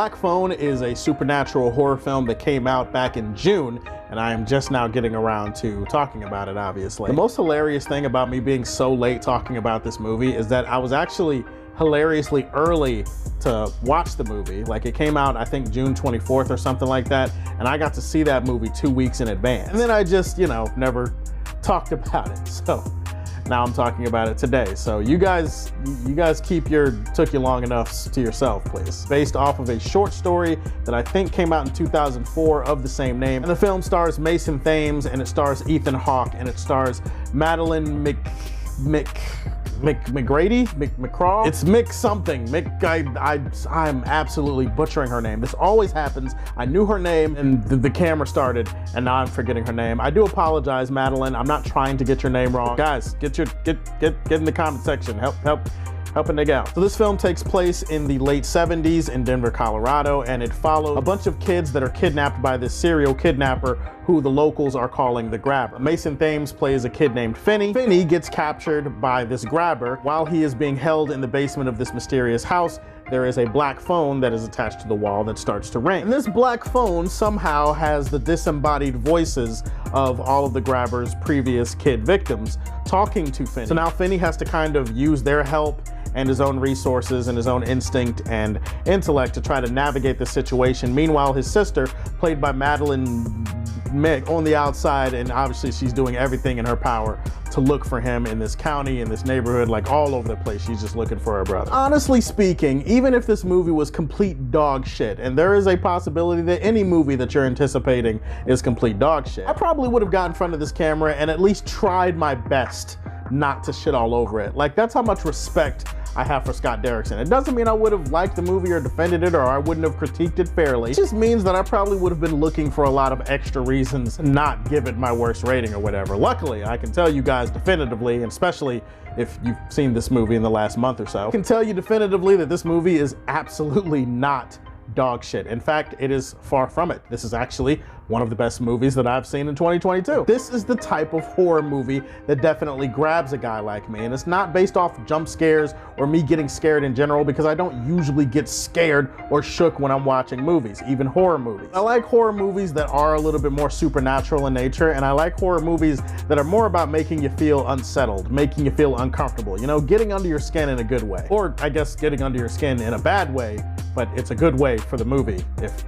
Black Phone is a supernatural horror film that came out back in June, and I am just now getting around to talking about it, obviously. The most hilarious thing about me being so late talking about this movie is that I was actually hilariously early to watch the movie. Like, it came out, I think, June 24th or something like that, and I got to see that movie 2 weeks in advance. And then I just, never talked about it. So now I'm talking about it today. So you guys keep your took you long enough to yourself, please. Based off of a short story that I think came out in 2004 of the same name. And the film stars Mason Thames, and it stars Ethan Hawke, and it stars Madeline McCraw? It's Mick something. I'm absolutely butchering her name. This always happens. I knew her name and the camera started, and now I'm forgetting her name. I do apologize, Madeline. I'm not trying to get your name wrong. Guys, get in the comment section. Help a nigga out. So this film takes place in the late 70s in Denver, Colorado, and it follows a bunch of kids that are kidnapped by this serial kidnapper who the locals are calling the Grabber. Mason Thames plays a kid named Finney. Finney gets captured by this Grabber. While he is being held in the basement of this mysterious house, there is a black phone that is attached to the wall that starts to ring. And this black phone somehow has the disembodied voices of all of the Grabber's previous kid victims talking to Finney. So now Finney has to kind of use their help and his own resources and his own instinct and intellect to try to navigate the situation. Meanwhile, his sister, played by Madeline Mick, on the outside, and obviously she's doing everything in her power to look for him in this county, in this neighborhood, like all over the place. She's just looking for her brother. Honestly speaking, even if this movie was complete dog shit, and there is a possibility that any movie that you're anticipating is complete dog shit, I probably would have got in front of this camera and at least tried my best not to shit all over it. Like, that's how much respect I have for Scott Derrickson. It doesn't mean I would have liked the movie or defended it, or I wouldn't have critiqued it fairly. It just means that I probably would have been looking for a lot of extra reasons to not give it my worst rating or whatever. Luckily, I can tell you guys definitively, and especially if you've seen this movie in the last month or so, I can tell you definitively that this movie is absolutely not dog shit. In fact, it is far from it. This is actually one of the best movies that I've seen in 2022. This is the type of horror movie that definitely grabs a guy like me, and it's not based off jump scares or me getting scared in general, because I don't usually get scared or shook when I'm watching movies, even horror movies. I like horror movies that are a little bit more supernatural in nature, and I like horror movies that are more about making you feel unsettled, making you feel uncomfortable, getting under your skin in a good way. Or I guess getting under your skin in a bad way, but it's a good way for the movie, if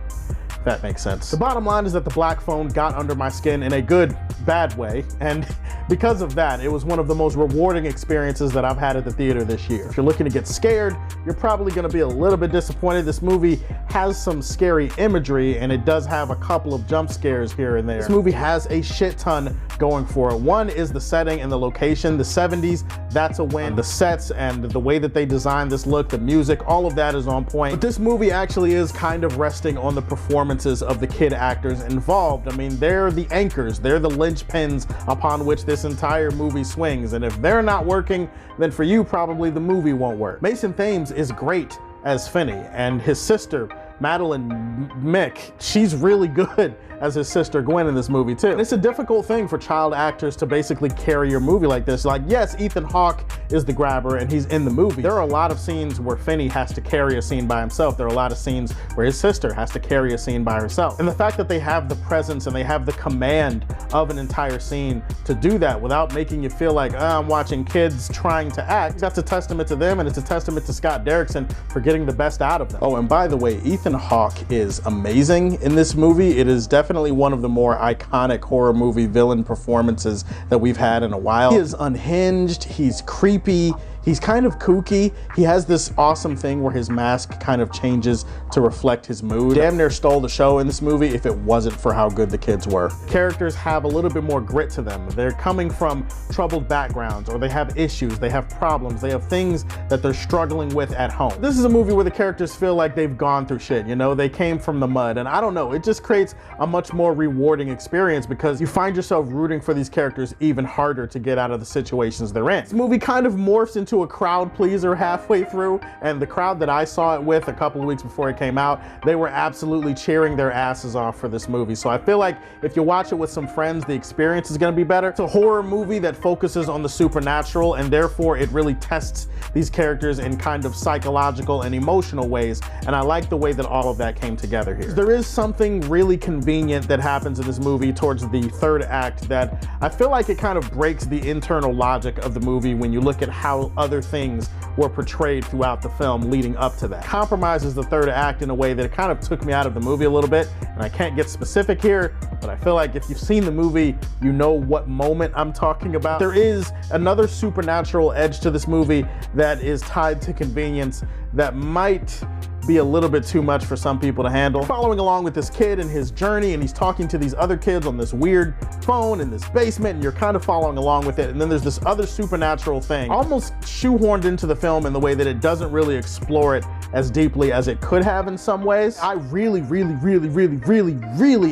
that makes sense. The bottom line is that the black phone got under my skin in a good, bad way, and because of that, it was one of the most rewarding experiences that I've had at the theater this year. If you're looking to get scared, you're probably gonna be a little bit disappointed. This movie has some scary imagery, and it does have a couple of jump scares here and there. This movie has a shit ton going for it. One is the setting and the location. The 70s, that's a win. The sets and the way that they designed this look, the music, all of that is on point. But this movie actually is kind of resting on the performances of the kid actors involved. I mean, they're the anchors, they're the linchpins upon which this entire movie swings, and if they're not working, then for you, probably the movie won't work. Mason Thames is great as Finney, and his sister, Madeline Mick, she's really good as his sister Gwen in this movie too. And it's a difficult thing for child actors to basically carry your movie like this. Like, yes, Ethan Hawke is the Grabber and he's in the movie. There are a lot of scenes where Finney has to carry a scene by himself. There are a lot of scenes where his sister has to carry a scene by herself. And the fact that they have the presence and they have the command of an entire scene to do that without making you feel like, I'm watching kids trying to act, that's a testament to them, and it's a testament to Scott Derrickson for getting the best out of them. Oh, and by the way, Ethan Hawke is amazing in this movie. It is definitely one of the more iconic horror movie villain performances that we've had in a while. He is unhinged, he's creepy, he's kind of kooky. He has this awesome thing where his mask kind of changes to reflect his mood. Damn near stole the show in this movie if it wasn't for how good the kids were. Characters have a little bit more grit to them. They're coming from troubled backgrounds, or they have issues, they have problems, they have things that they're struggling with at home. This is a movie where the characters feel like they've gone through shit, they came from the mud, and I don't know, it just creates a much more rewarding experience because you find yourself rooting for these characters even harder to get out of the situations they're in. This movie kind of morphs into to a crowd pleaser halfway through, and the crowd that I saw it with a couple of weeks before it came out, they were absolutely cheering their asses off for this movie. So I feel like if you watch it with some friends, the experience is gonna be better. It's a horror movie that focuses on the supernatural, and therefore it really tests these characters in kind of psychological and emotional ways, and I like the way that all of that came together here. There is something really convenient that happens in this movie towards the third act that I feel like it kind of breaks the internal logic of the movie when you look at how other things were portrayed throughout the film leading up to that. It compromises the third act in a way that it kind of took me out of the movie a little bit, and I can't get specific here, but I feel like if you've seen the movie, you know what moment I'm talking about. There is another supernatural edge to this movie that is tied to convenience that might be a little bit too much for some people to handle. Following along with this kid and his journey, and he's talking to these other kids on this weird phone in this basement, and you're kind of following along with it, and then there's this other supernatural thing almost shoehorned into the film in the way that it doesn't really explore it as deeply as it could have in some ways. I really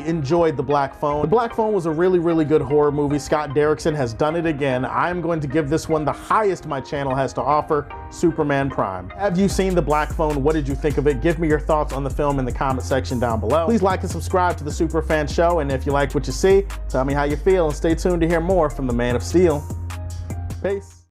enjoyed The Black Phone. The Black Phone was a really good horror movie. Scott Derrickson has done it again. I'm going to give this one the highest my channel has to offer, Superman Prime. Have you seen The Black Phone? What did you think of it? Give me your thoughts on the film in the comment section down below. Please like and subscribe to the Superfan Show, and if you like what you see, tell me how you feel, and stay tuned to hear more from the Man of Steel. Peace.